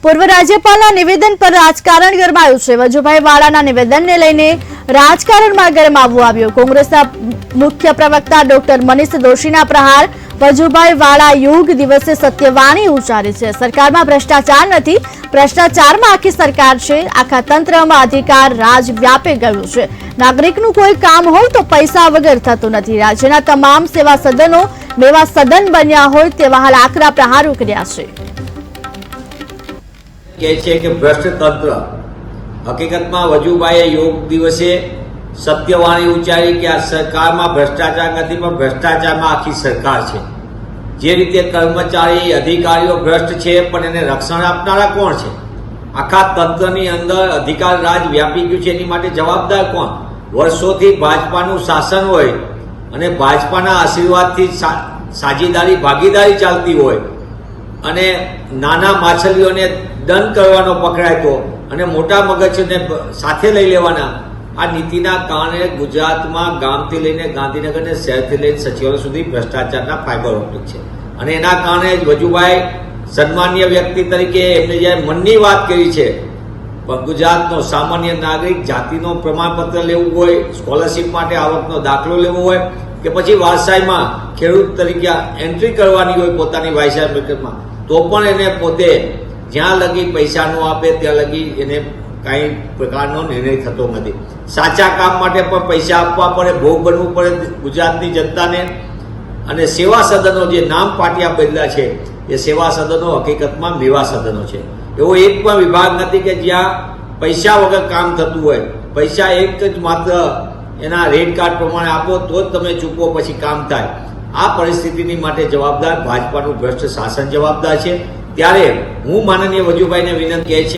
પૂર્વ રાજ્યપાલના નિવેદન પર રાજકારણ ગરમાયું છે। વજુભાઈ વાળાના નિવેદનને લઈને રાજકારણમાં ગરમાવું આવ્યું। કોંગ્રેસના મુખ્ય પ્રવક્તા ડોક્ટર મનીષ દોશીના પ્રહાર। વજુભાઈ વાળા યોગ દિવસે સત્યવાણી ઉચ્ચારી છે। સરકારમાં ભ્રષ્ટાચાર નથી, ભ્રષ્ટાચારમાં આખી સરકાર છે। આખા તંત્રમાં અધિકાર રાજ વ્યાપી ગયું છે। નાગરિકનું કોઈ કામ હોય તો પૈસા વગર થતું નથી। રાજ્યના તમામ સેવા સદનો મેવા સદન બન્યા હોય તેવા હાલ આકરા પ્રહારો કર્યા છે। કહે છે કે ભ્રષ્ટ તંત્ર હકીકતમાં વજુભાઈએ યોગ દિવસે સત્યવાણી ઉચ્ચારી કે આ સરકારમાં ભ્રષ્ટાચાર નથી, પણ ભ્રષ્ટાચારમાં આખી સરકાર છે। જે રીતે કર્મચારી અધિકારીઓ ભ્રષ્ટ છે, પણ એને રક્ષણ આપનારા કોણ છે? આખા તંત્રની અંદર અધિકાર રાજ વ્યાપી ગયું છે, એની માટે જવાબદાર કોણ? વર્ષોથી ભાજપાનું શાસન હોય અને ભાજપાના આશીર્વાદથી સાજીદારી ભાગીદારી ચાલતી હોય અને નાના માછલીઓને દંડ કરવાનો પકડાય તો અને મોટા મગજને સાથે લઈ લેવાના, આ નીતિના કારણે ગુજરાતમાં ગામથી લઈને ગાંધીનગર ને શહેરથી લઈને સચિવાલય સુધી ભ્રષ્ટાચારના ફાઇબર ઓપ્ટિક છે। અને એના કારણે જ વજુભાઈ સન્માનીય વ્યક્તિ તરીકે એમને જ્યારે મનની વાત કરી છે, પણ ગુજરાતનો સામાન્ય નાગરિક જાતિનો પ્રમાણપત્ર લેવું હોય, સ્કોલરશીપ માટે આવકનો દાખલો લેવો હોય કે પછી વારસાઈમાં ખેડૂત તરીકે એન્ટ્રી કરવાની હોય પોતાની વાયસાઈ મિલકતમાં, તો પણ એને પોતે જ્યાં લગી પૈસા ન આપે ત્યાં લગી એને કાંઈ પ્રકારનો નિર્ણય થતો નથી। સાચા કામ માટે પણ પૈસા આપવા પડે, ભોગ બનવું પડે ગુજરાતની જનતાને। અને સેવા સદનો જે નામ પાટિયા બદલ્યા છે, એ સેવા સદનો હકીકતમાં મેવા સદનો છે। એવો એક પણ વિભાગ નથી કે જ્યાં પૈસા વગર કામ થતું હોય। પૈસા એક જ માત્ર એના રેડ કાર્ડ પ્રમાણે આપો તો જ તમે ચૂકવો, પછી કામ થાય। આ પરિસ્થિતિની માટે જવાબદાર ભાજપાનું ભ્રષ્ટ શાસન જવાબદાર છે। ત્યારે હું માનનીય વજુભાઈને વિનંતી છે